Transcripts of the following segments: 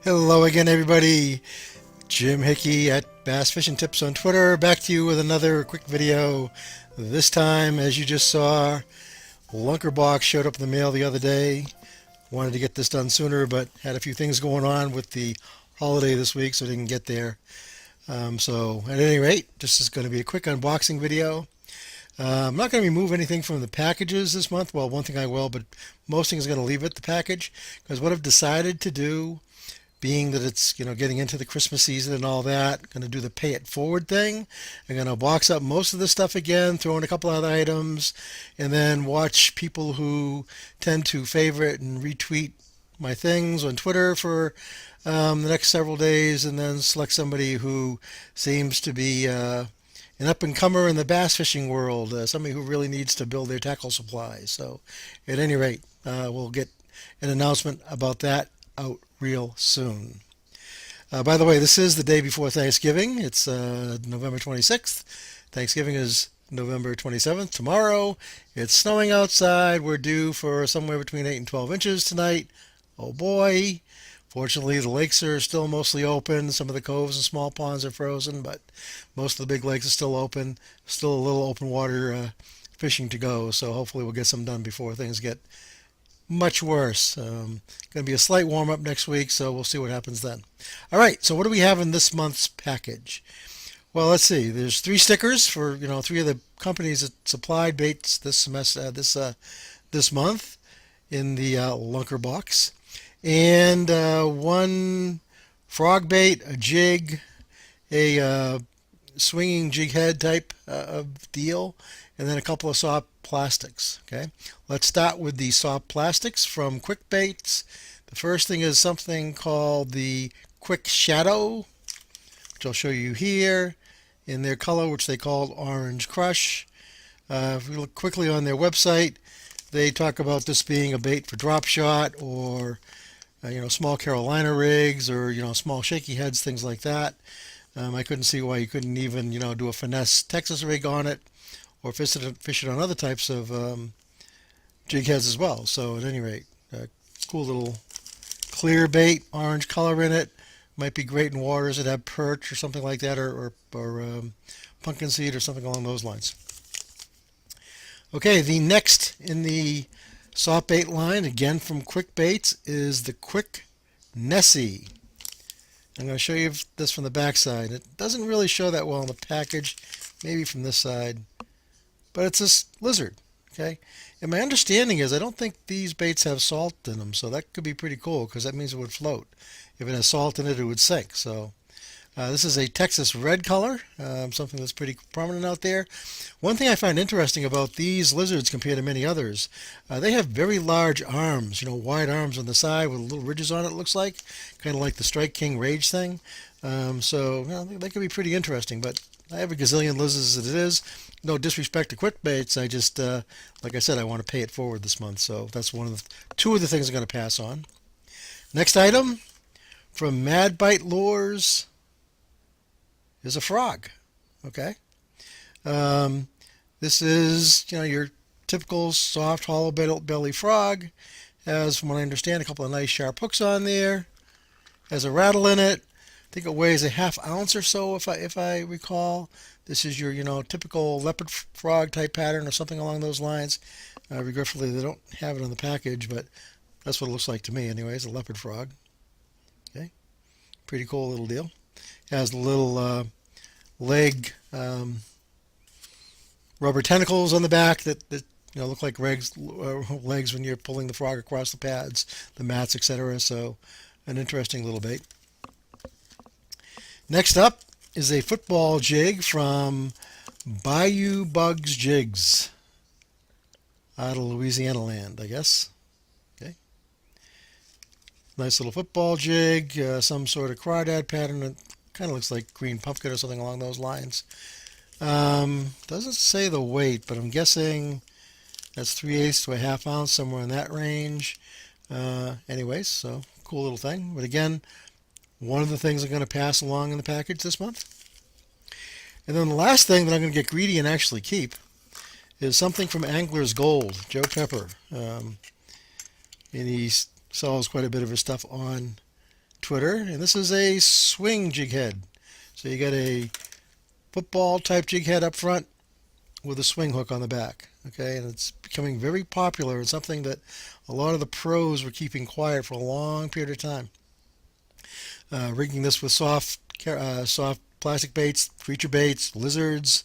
Hello again, everybody. Jim Hickey at Bass Fishing Tips on Twitter, back to you with another quick video. This time, as you just saw, Lunker Box showed up in the mail the other day. Wanted to get this done sooner, but had a few things going on with the holiday this week, so didn't get there. So, at any rate, this is going to be a quick unboxing video. I'm not going to remove anything from the packages this month. Well, one thing I will, but most things I'm going to leave it the package because what I've decided to do, being that it's getting into the Christmas season and all that, going to do the pay it forward thing. I'm going to box up most of the stuff again, throw in a couple other items, and then watch people who tend to favorite and retweet my things on Twitter for the next several days, and then select somebody who seems to be an up and comer in the bass fishing world, somebody who really needs to build their tackle supply. So, at any rate, we'll get an announcement about that out real soon. By the way, this is the day before Thanksgiving. It's November 26th. Thanksgiving is November 27th. Tomorrow, it's snowing outside. We're due for somewhere between 8 and 12 inches tonight. Oh boy. Fortunately, the lakes are still mostly open. Some of the coves and small ponds are frozen, but most of the big lakes are still open. Still a little open water fishing to go, so hopefully we'll get some done before things get much worse. Going to be a slight warm up next week, so we'll see what happens then. All right, so what do we have in this month's package? Well, let's see. There's 3 stickers for three of the companies that supplied baits this semester, this month in the Lunker Box, and one frog bait, a jig, a swinging jig head type of deal, and then a couple of soft plastics. Okay, let's start with the soft plastics from Quick Baits. The first thing is something called the Quick Shadow, which I'll show you here in their color, which they call Orange Crush. If we look quickly on their website, they talk about this being a bait for drop shot or small Carolina rigs or small shaky heads, things like that. I couldn't see why you couldn't even do a finesse Texas rig on it or fish it on other types of jig heads as well. So at any rate, cool little clear bait, orange color in it. Might be great in waters that have perch or something like that, or pumpkin seed or something along those lines. Okay, the next in the soft bait line, again from Quick Baits, is the Quick Nessie. I'm going to show you this from the back side. It doesn't really show that well in the package, maybe from this side, but it's this lizard. Okay, and my understanding is I don't think these baits have salt in them, so that could be pretty cool because that means it would float. If it has salt in it, it would sink. So this is a Texas red color, something that's pretty prominent out there. One thing I find interesting about these lizards compared to many others, they have very large arms, wide arms on the side with little ridges on it, looks like, kind of like the Strike King Rage thing. So they could be pretty interesting, but I have a gazillion lizards as it is. No disrespect to Quick Baits, I just, like I said, I want to pay it forward this month, so that's two of the things I'm going to pass on. Next item from Mad Bite Lures is a frog. Okay, this is your typical soft hollow belly frog. Has, from what I understand, a couple of nice sharp hooks on there. Has a rattle in it. I think it weighs a ½ ounce or so, if I recall. This is your typical leopard frog type pattern or something along those lines. Regretfully, they don't have it on the package, but that's what it looks like to me, anyways. A leopard frog. Okay, pretty cool little deal. Has the little leg rubber tentacles on the back that look like legs when you're pulling the frog across the pads, the mats, etc. So an interesting little bait. Next up is a football jig from Bayou Bugs Jigs out of Louisiana land, I guess. Okay, nice little football jig, some sort of crawdad pattern. It kind of looks like green pumpkin or something along those lines. Doesn't say the weight, but I'm guessing that's 3/8 to a ½ ounce, somewhere in that range. Anyways, so cool little thing. But again, one of the things I'm going to pass along in the package this month. And then the last thing that I'm going to get greedy and actually keep is something from Angler's Gold, Joe Pepper. And he sells quite a bit of his stuff on Twitter, and this is a swing jig head. So you got a football type jig head up front with a swing hook on the back. Okay, and it's becoming very popular and something that a lot of the pros were keeping quiet for a long period of time. Rigging this with soft plastic baits, creature baits, lizards,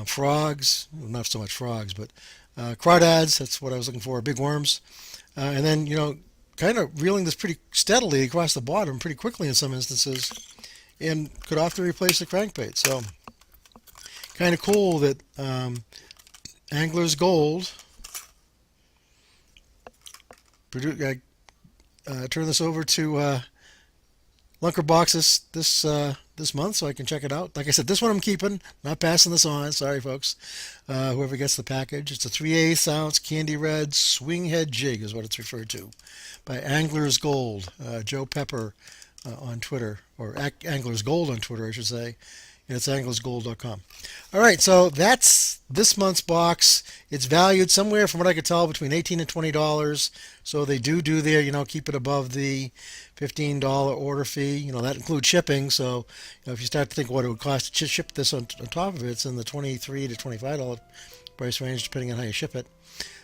frogs, well, not so much frogs, but crawdads, that's what I was looking for, big worms. And then, kind of reeling this pretty steadily across the bottom pretty quickly in some instances, and could often replace the crankbait. So, kind of cool that Angler's Gold turn this over to Lunker Box this month, so I can check it out. Like I said, this one I'm keeping, not passing this on. Sorry, folks. Whoever gets the package, it's a 3/8 ounce candy red swing head jig, is what it's referred to, by Angler's Gold. Joe Pepper on Twitter, or Angler's Gold on Twitter, I should say. And it's anglersgold.com. All right, so that's this month's box. It's valued somewhere, from what I could tell, between $18 and $20. So they do there, keep it above the $15 order fee. That includes shipping. So if you start to think what it would cost to ship this on top of it, it's in the $23 to $25 price range, depending on how you ship it.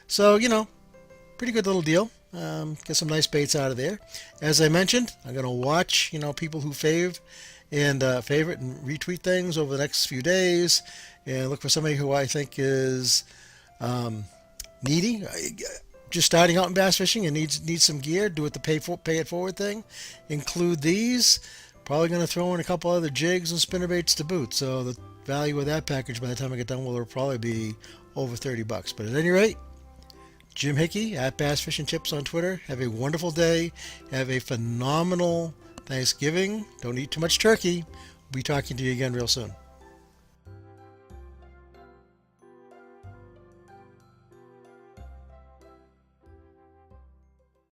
So, pretty good little deal. Get some nice baits out of there. As I mentioned, I'm going to watch, people who favorite and retweet things over the next few days, and look for somebody who I think is needy, just starting out in bass fishing and needs some gear. Do it the pay it forward thing. Include these. Probably going to throw in a couple other jigs and spinnerbaits to boot. So the value of that package by the time I get done will probably be over $30. But at any rate, Jim Hickey at Bass Fishing Tips on Twitter. Have a wonderful day. Have a phenomenal Thanksgiving. Don't eat too much turkey. We'll be talking to you again real soon.